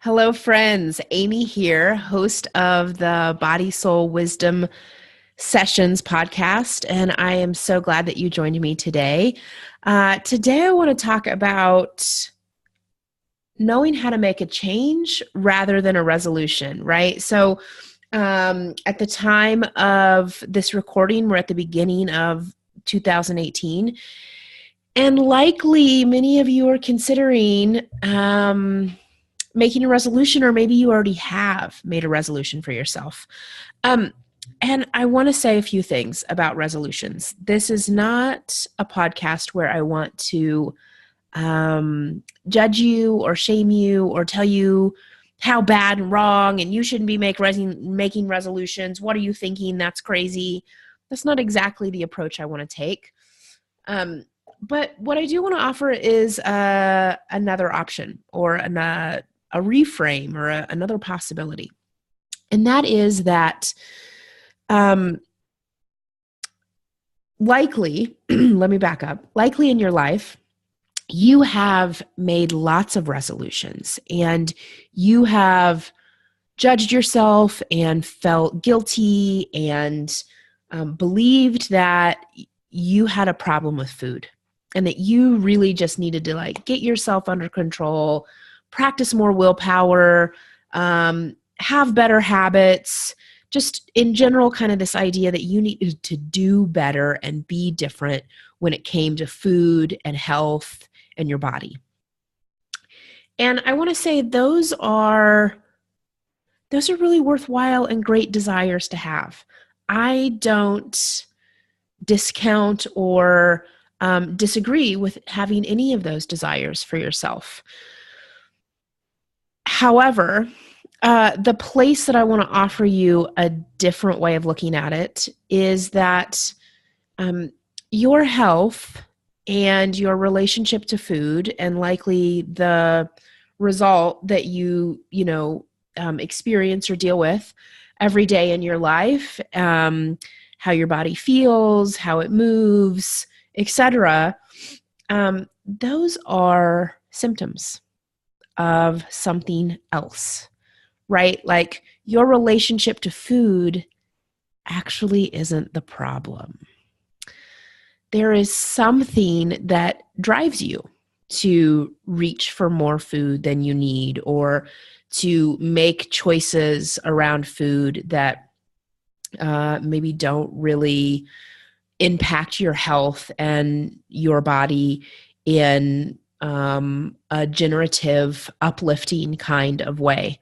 Hello, friends. Amy here, host of the Body, Soul, Wisdom Sessions podcast, and I am so glad that you joined me today. Today, I want to talk about knowing how to make a change rather than a resolution, right? So, at the time of this recording, we're at the beginning of 2018, and likely many of you are considering making a resolution, or maybe you already have made a resolution for yourself. And I want to say a few things about resolutions. This is not a podcast where I want to judge you or shame you or tell you how bad and wrong and you shouldn't be making resolutions. What are you thinking? That's crazy. That's not exactly the approach I want to take. But what I do want to offer is another option, or a reframe, or another possibility. And that is that likely, let me back up, likely in your life, you have made lots of resolutions and you have judged yourself and felt guilty and believed that you had a problem with food and that you really just needed to get yourself under control, practice more willpower, have better habits, just in general, kind of this idea that you needed to do better and be different when it came to food and health and your body. And I want to say those are really worthwhile and great desires to have. I don't discount or disagree with having any of those desires for yourself. However, the place that I want to offer you a different way of looking at it is that your health and your relationship to food, and likely the result that you experience or deal with every day in your life, how your body feels, how it moves, etc. Those are symptoms of something else, right? Like, your relationship to food actually isn't the problem. There is something that drives you to reach for more food than you need, or to make choices around food that maybe don't really impact your health and your body in a generative, uplifting kind of way.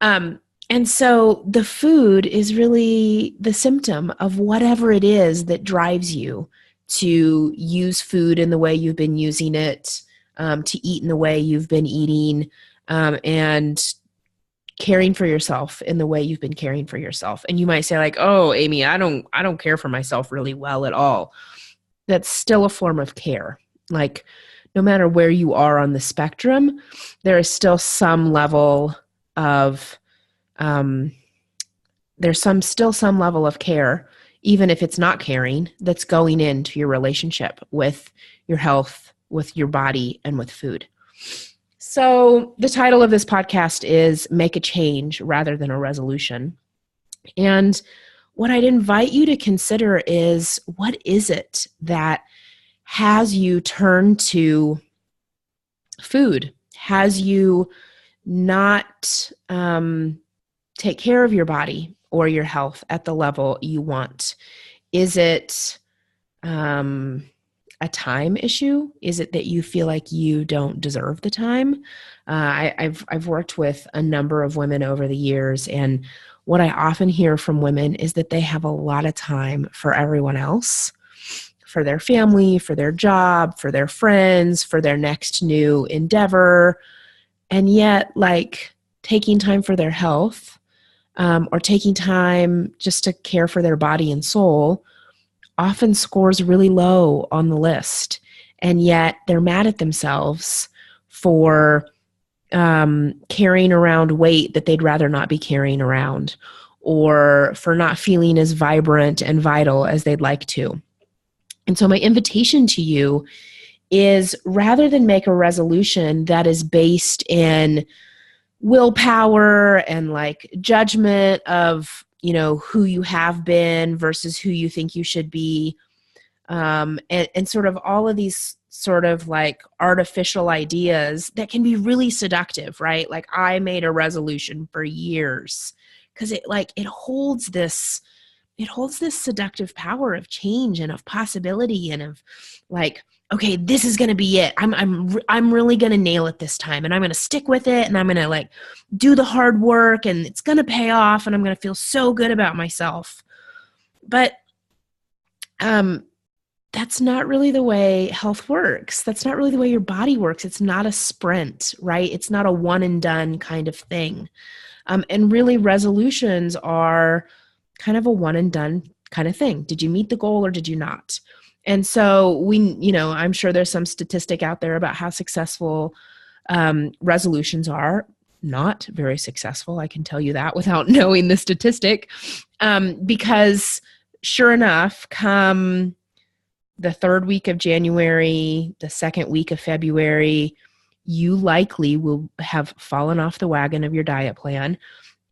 And so the food is really the symptom of whatever it is that drives you to use food in the way you've been using it, to eat in the way you've been eating, and caring for yourself in the way you've been caring for yourself. And you might say "Oh, Amy, I don't care for myself really well at all." That's still a form of care. No matter where you are on the spectrum, there is still some level of still some level of care, even if it's not caring, that's going into your relationship with your health, with your body, and with food. So the title of this podcast is Make a Change Rather Than a Resolution. And what I'd invite you to consider is, what is it that has you turn to food? Has you not take care of your body or your health at the level you want? Is it a time issue? Is it that you feel like you don't deserve the time? I've worked with a number of women over the years, and what I often hear from women is that they have a lot of time for everyone else, for their family, for their job, for their friends, for their next new endeavor, and yet taking time for their health, or taking time just to care for their body and soul, often scores really low on the list. And yet they're mad at themselves for carrying around weight that they'd rather not be carrying around, or for not feeling as vibrant and vital as they'd like to. And so my invitation to you is, rather than make a resolution that is based in willpower and like judgment of, who you have been versus who you think you should be. And sort of all of these sort of like artificial ideas that can be really seductive, right? Like I made a resolution for years because it holds this seductive power of change and of possibility and of like, okay, this is going to be it. I'm really going to nail it this time, and I'm going to stick with it, and I'm going to like do the hard work, and it's going to pay off, and I'm going to feel so good about myself. But that's not really the way health works. That's not really the way your body works. It's not a sprint, right? It's not a one and done kind of thing. And really, resolutions are kind of a one and done kind of thing. Did you meet the goal or did you not? And so I'm sure there's some statistic out there about how successful resolutions are. Not very successful, I can tell you that without knowing the statistic, because sure enough, come the third week of January, the second week of February, you likely will have fallen off the wagon of your diet plan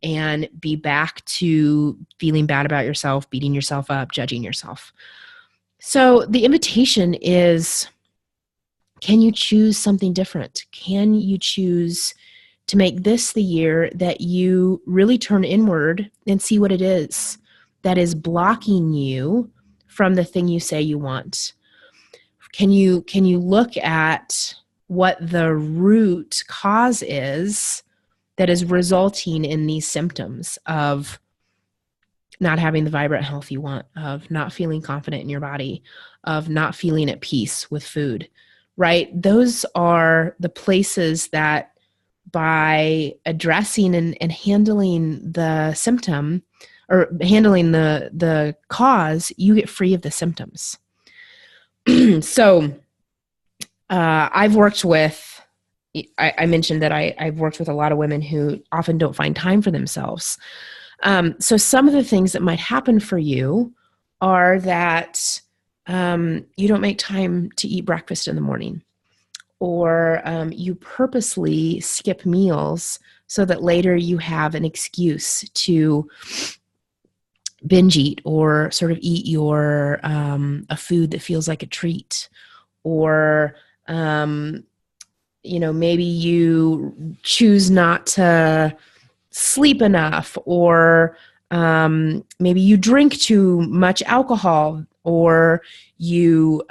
and be back to feeling bad about yourself, beating yourself up, judging yourself. So the invitation is, can you choose something different? Can you choose to make this the year that you really turn inward and see what it is that is blocking you from the thing you say you want? Can you look at what the root cause is that is resulting in these symptoms of not having the vibrant health you want, of not feeling confident in your body, of not feeling at peace with food, right? Those are the places that by addressing and handling the symptom or handling the cause, you get free of the symptoms. So I've worked with, I mentioned that I've worked with a lot of women who often don't find time for themselves. So some of the things that might happen for you are that you don't make time to eat breakfast in the morning, or you purposely skip meals so that later you have an excuse to binge eat or sort of eat your a food that feels like a treat, or maybe you choose not to sleep enough, or maybe you drink too much alcohol, or you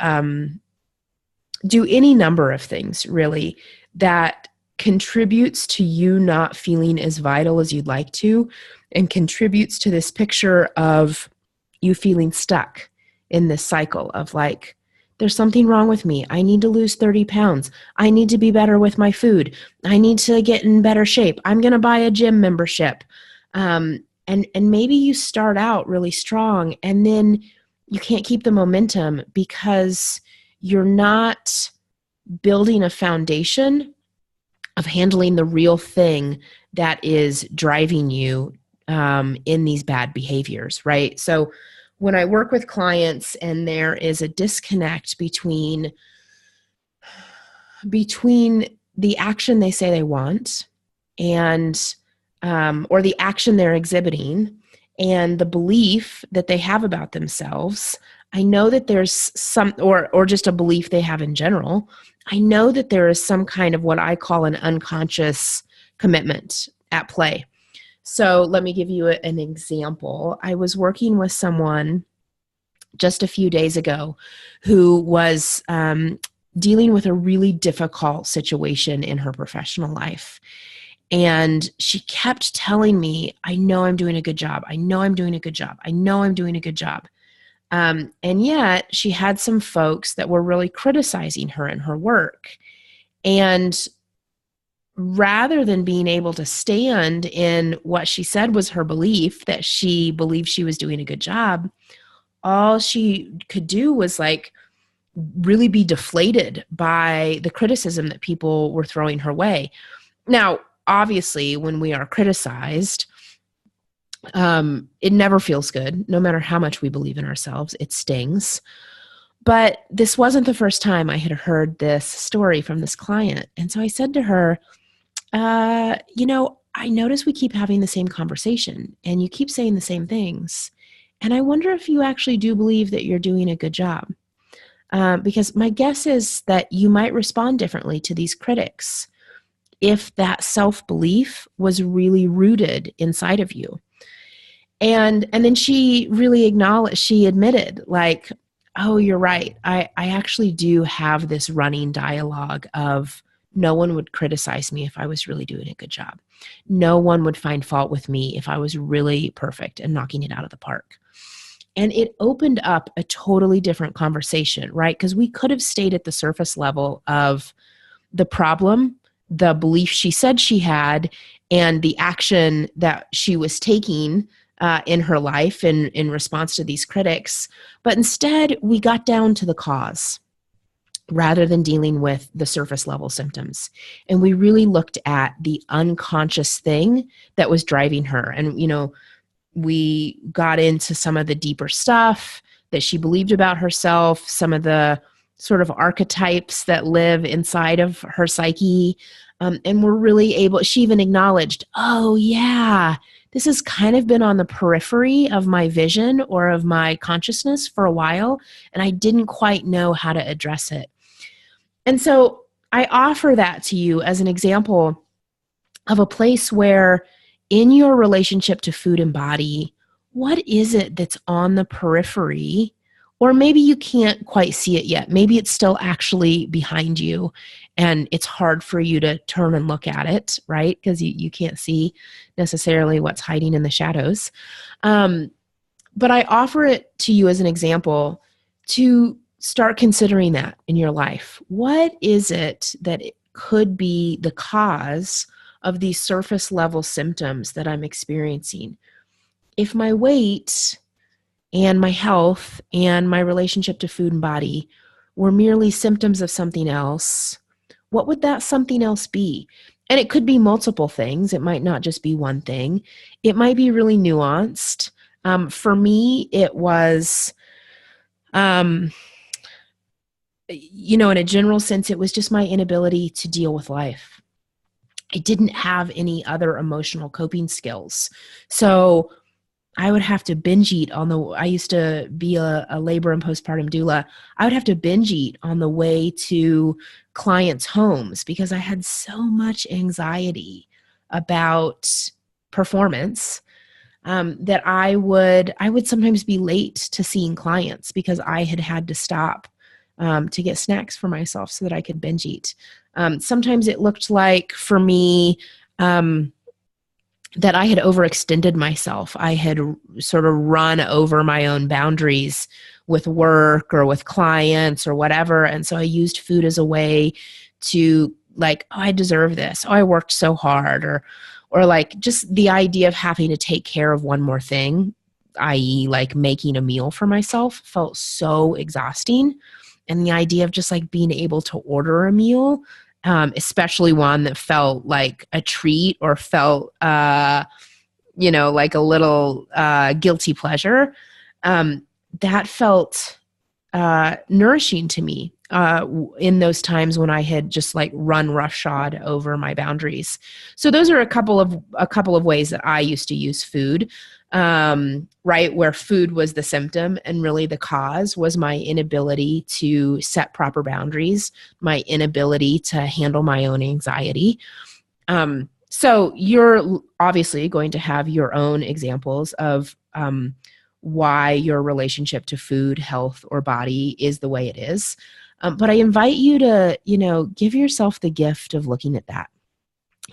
do any number of things really that contributes to you not feeling as vital as you'd like to, and contributes to this picture of you feeling stuck in this cycle of like, there's something wrong with me. I need to lose 30 pounds. I need to be better with my food. I need to get in better shape. I'm going to buy a gym membership. And maybe you start out really strong and then you can't keep the momentum because you're not building a foundation of handling the real thing that is driving you in these bad behaviors, right? So when I work with clients and there is a disconnect between the action they say they want and or the action they're exhibiting and the belief that they have about themselves, I know that there's some, or just a belief they have in general, I know that there is some kind of what I call an unconscious commitment at play. So let me give you an example. I was working with someone just a few days ago who was dealing with a really difficult situation in her professional life. And she kept telling me, I know I'm doing a good job. I know I'm doing a good job. I know I'm doing a good job. And yet she had some folks that were really criticizing her in her work. And rather than being able to stand in what she said was her belief, that she believed she was doing a good job, all she could do was like really be deflated by the criticism that people were throwing her way. Now, obviously, when we are criticized, it never feels good, no matter how much we believe in ourselves. It stings. But this wasn't the first time I had heard this story from this client. And so I said to her, I notice we keep having the same conversation and you keep saying the same things. And I wonder if you actually do believe that you're doing a good job. Because my guess is that you might respond differently to these critics if that self-belief was really rooted inside of you. And then she admitted, like, oh, you're right. I actually do have this running dialogue of no one would criticize me if I was really doing a good job. No one would find fault with me if I was really perfect and knocking it out of the park. And it opened up a totally different conversation, right? Because we could have stayed at the surface level of the problem, the belief she said she had, and the action that she was taking in her life in response to these critics. But instead, we got down to the cause rather than dealing with the surface level symptoms. And we really looked at the unconscious thing that was driving her. And, we got into some of the deeper stuff that she believed about herself, some of the sort of archetypes that live inside of her psyche. And we're really able, she even acknowledged, oh, yeah, this has kind of been on the periphery of my vision or of my consciousness for a while, and I didn't quite know how to address it. And so I offer that to you as an example of a place where in your relationship to food and body, what is it that's on the periphery? Or maybe you can't quite see it yet. Maybe it's still actually behind you and it's hard for you to turn and look at it, right? Because you can't see necessarily what's hiding in the shadows. But I offer it to you as an example to start considering that in your life. What is it that it could be the cause of these surface level symptoms that I'm experiencing? If my weight and my health and my relationship to food and body were merely symptoms of something else, what would that something else be? And it could be multiple things. It might not just be one thing. It might be really nuanced. For me, it was, in a general sense, it was just my inability to deal with life. I didn't have any other emotional coping skills. So I would have to binge eat I used to be a labor and postpartum doula. I would have to binge eat on the way to clients' homes because I had so much anxiety about performance that I would sometimes be late to seeing clients because I had to stop to get snacks for myself so that I could binge eat. Sometimes it looked like for me that I had overextended myself. I had sort of run over my own boundaries with work or with clients or whatever. And so I used food as a way to like, oh, I deserve this. Oh, I worked so hard. Or like just the idea of having to take care of one more thing, i.e. like making a meal for myself, felt so exhausting. And the idea of just like being able to order a meal, especially one that felt like a treat or felt, like a little guilty pleasure, that felt nourishing to me in those times when I had just like run roughshod over my boundaries. So those are a couple of ways that I used to use food, right? Where food was the symptom and really the cause was my inability to set proper boundaries, my inability to handle my own anxiety. So you're obviously going to have your own examples of why your relationship to food, health, or body is the way it is. But I invite you to, give yourself the gift of looking at that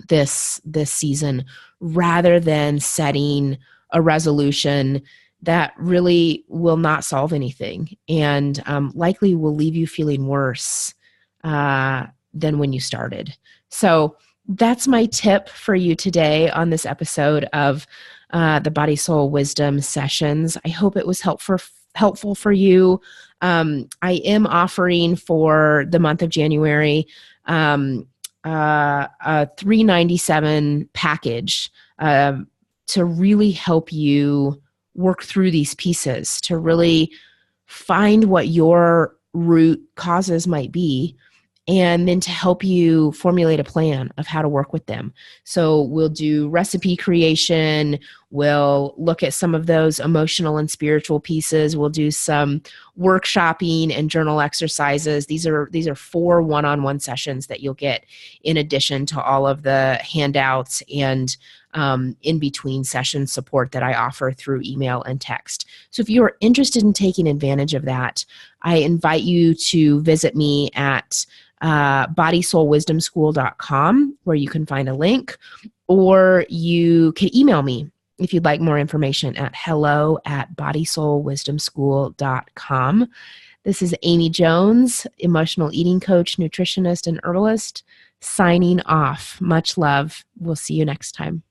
this season rather than setting a resolution that really will not solve anything and likely will leave you feeling worse than when you started. So that's my tip for you today on this episode of the Body Soul Wisdom Sessions. I hope it was helpful for you. I am offering for the month of January a $397 package to really help you work through these pieces, to really find what your root causes might be and then to help you formulate a plan of how to work with them. So we'll do recipe creation. We'll look at some of those emotional and spiritual pieces. We'll do some workshopping and journal exercises. These are 4 one-on-one sessions that you'll get in addition to all of the handouts and in between session support that I offer through email and text. So if you are interested in taking advantage of that, I invite you to visit me at bodysoulwisdomschool.com, where you can find a link, or you can email me if you'd like more information at hello@bodysoulwisdomschool.com. This is Amy Jones, emotional eating coach, nutritionist, and herbalist, signing off. Much love. We'll see you next time.